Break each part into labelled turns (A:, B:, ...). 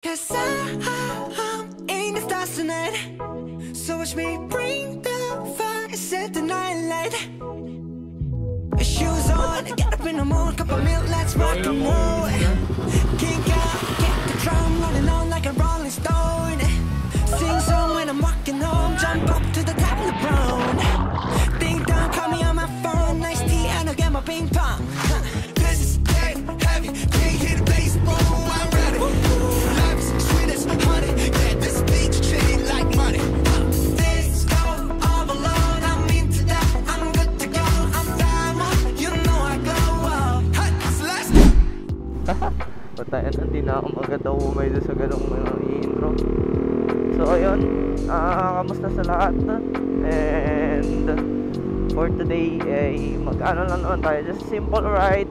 A: 'Cause I'm in the stars tonight. So watch me bring the fire, set the night light. Shoes on, get up in the morning, cup of milk, let's rock and roll. Kick out, get the drum rolling on like a rolling stone. Sing song when I'm walking home, jump up to the top of the brown. Ding dong, call me on my phone, nice tea and I'll get my ping pong. This is dead heavy, can't hear the bass, boom, I'm ready. Life is sweet as honey, yeah, this beach chain like money. This go all alone, I'm into that, I'm good to go, I'm diamond, you know I glow up. Hey, so let's go.
B: Patayan, hindi na ako maganda umay doon sa ganong i-intro. So ayun, kamusta sa lahat? And for today ay mag-ano lang naman tayo, just simple ride.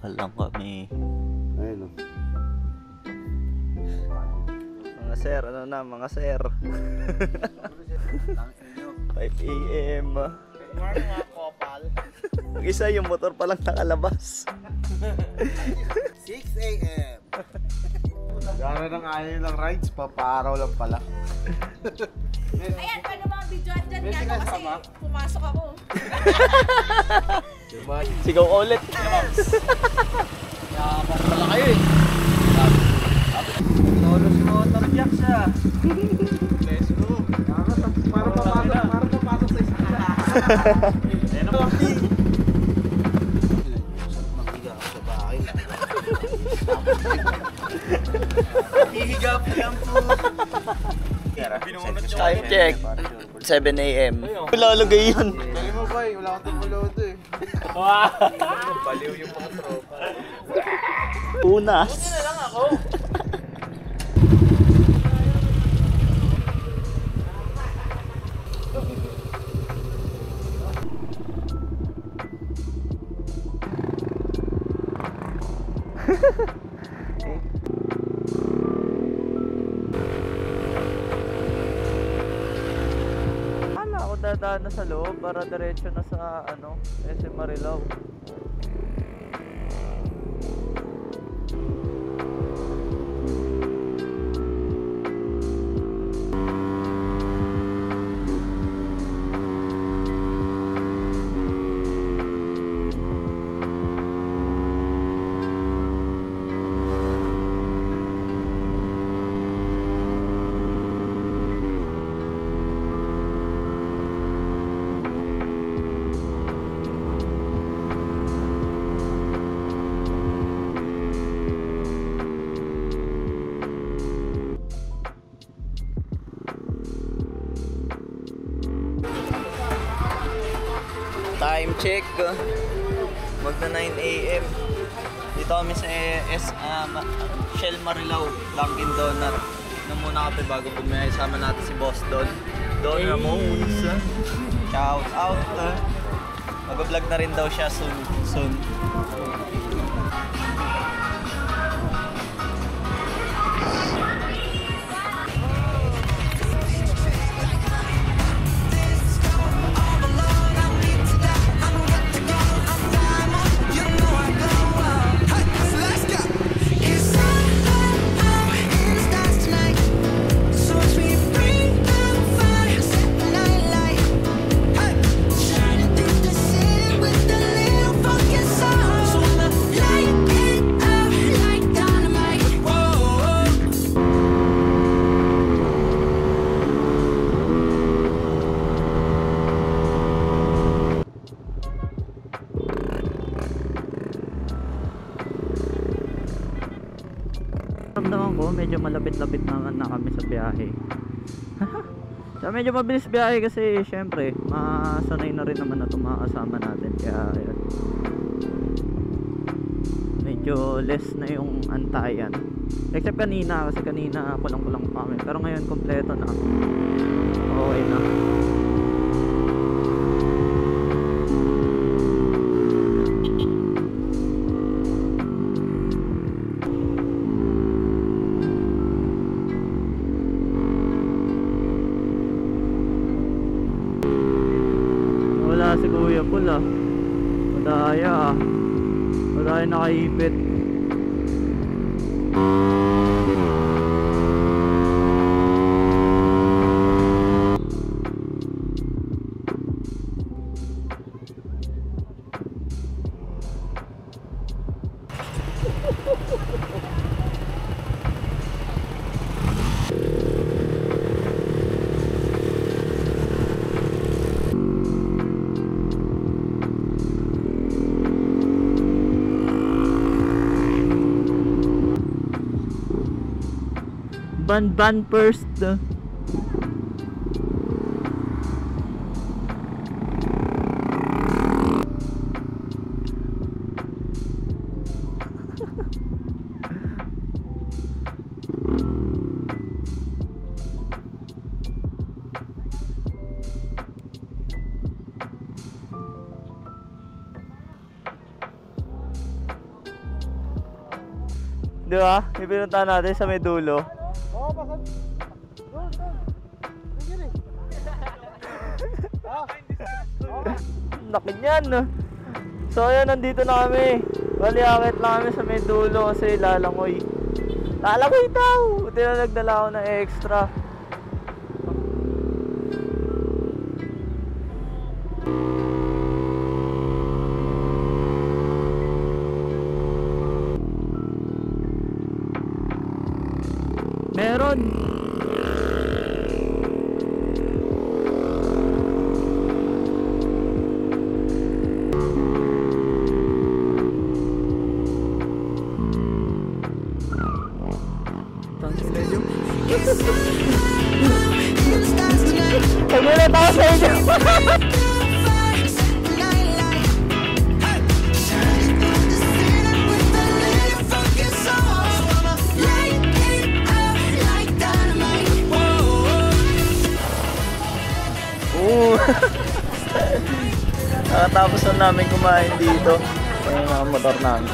B: Lang kami.
C: Ayun o.
B: Mga sir, ano na mga sir? 5 AM.
C: Mga kopal.
B: Ang isa yung motor palang nakalabas.
C: 6 AM. Gano'n ang ayaw ng rides, paparaw lang pala.
D: Ayan, paano mga videoan dyan nga kasi pumasok ako.
B: Sigaw ulit.
C: Yakapang pala kayo eh.
B: Tolos motor jack siya.
C: Let's go. Para papasok sa isang Ayan ang pati. Maghiga ako sa bahay. Hihiga po lang po.
B: Time check. 7 AM. Lalagay yun.
C: Dali mo ba eh, wala kang tumulodo eh. Baliw yung mga tropa.
B: Punas.
C: Buti na lang ako.
B: Dadaan na sa loob para diretso na sa SM Marilao. Time check, magna 9 AM. Dito kami sa Shell Marilao, Dunkin Donut. Na muna kami bago pumayay. Sama natin si Boss Don Ramones. Shout out. Mag-vlog na rin daw siya soon. Ramdaman ko medyo malapit-lapit na kami sa biyahe. So medyo mabilis biyahe kasi syempre masanay na rin naman na itong mga kasama natin, kaya ayun, medyo less na yung antayan, except kanina, kasi kanina kulang-kulang pa kami, pero ngayon kompleto na, okay na. Wala si Kuya Paul ah. Madaya ah. Madaya nakaipit. Ban first. Di ba? Ipinunta natin sa may dulo.
C: Oo, pasad. Doon. Sige rin.
B: Laki niyan. So ayan, nandito na kami. Bali, akit lang kami sa may dulo kasi lalangoy. Lalangoy daw! Buti na nagdala ako ng extra. Meron. Nagulat ako sa inyo. Nakatapos na namin kumain dito. Yung mga motor namin.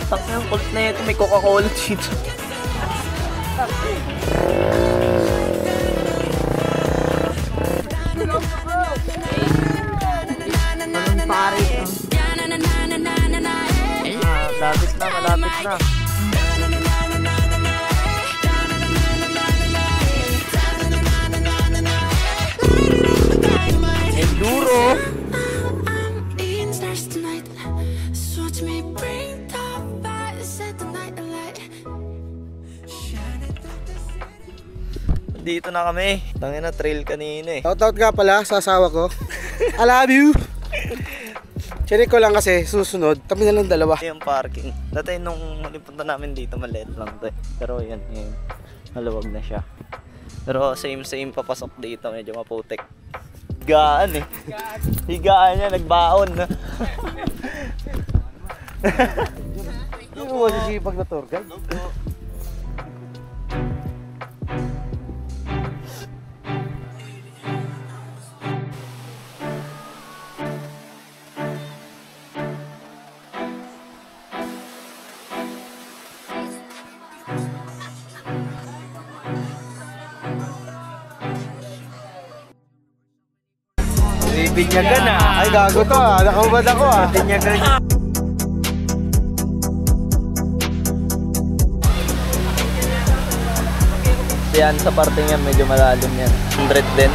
B: Tak na yung kulit na ito, may Coca-Cola dito. Anong pare ito? Malapit na. Enduro. Dito na kami. Tangin na trail kanina eh.
C: Shoutout nga pala sa asawa ko. I love you. Check ko lang kasi susunod, kami na lang dalawa.
B: Yung parking. Dati nung huling punta namin dito, maliit lang to eh. Pero yan, maluwag na siya. Pero same papasok dito, medyo maputik. Higaan eh. Higaan niya, nagbaon na.
C: Hindi mo masisipag na tour guide.
B: Binyagan ah.
C: Ay gago to ah, nakaubad ako ah.
B: Binyagan. Yan sa parte yan, medyo malalim yan. 100 din.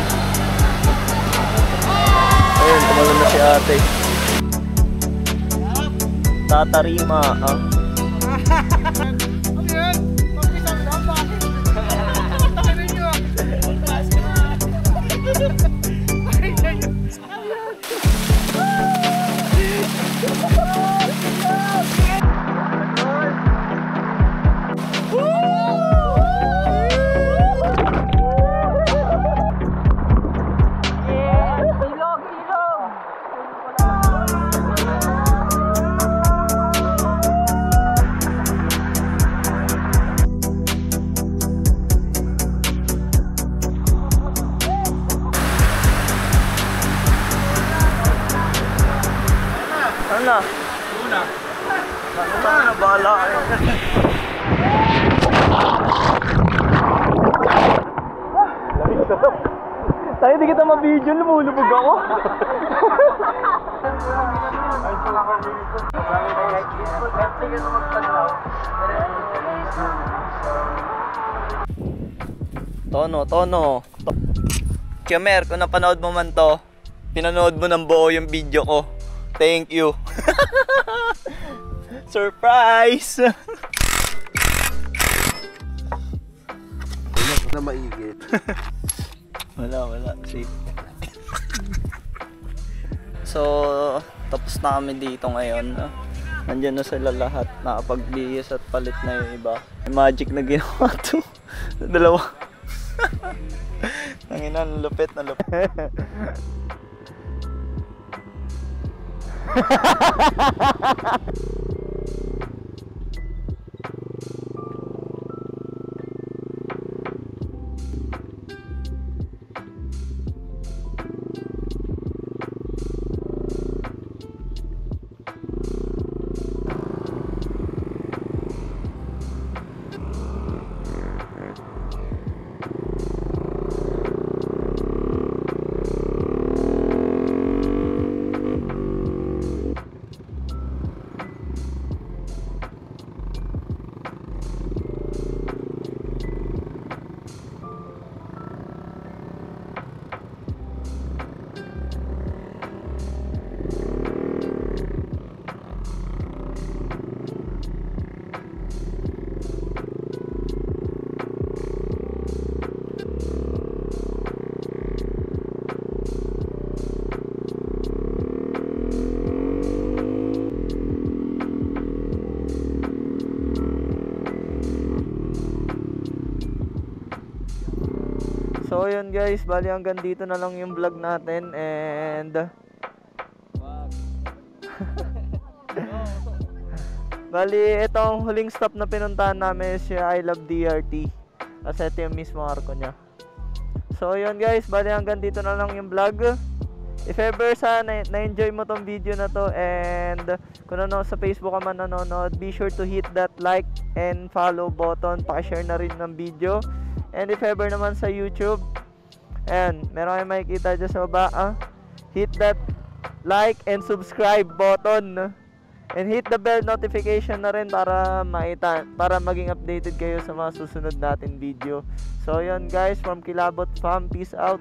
B: Ayun, tumalon na si ate. Tatarima ah.
C: Ano yan? Pagpisang lang bakit? Takirin nyo ah.
B: na. Ano, bahala kayo. Lamig sarap. Tayo di kita ma-video, lumulubog ako. Tono. Kiamer, kung napanood mo man to, pinanood mo ng buo yung video ko. Thank you. Surprise!
C: Na maigit.
B: Wala. Safe. So, tapos na kami dito ngayon. Nandiyan na sila lahat. Nakapagbihis at palit na yung iba. May magic na ginawa to. Dalawa. Nanginan, lupit na lupit. So yun guys, bali hanggang dito na lang yung vlog natin and bali itong huling stop na pinuntahan namin is yung I Love DRT kasi ito yung mismo arko nya. So yun guys, bali hanggang dito na lang yung vlog. If ever sana na-enjoy mo tong video na to and kung ano sa Facebook ka man nanonood, be sure to hit that like and follow button, pakishare na rin ng video. And if ever naman sa YouTube, ayan, meron kayong makikita dyan sa baba, hit that like and subscribe button. And hit the bell notification na rin para maging updated kayo sa mga susunod natin video. So yun guys, from Kilabot Fam, peace out.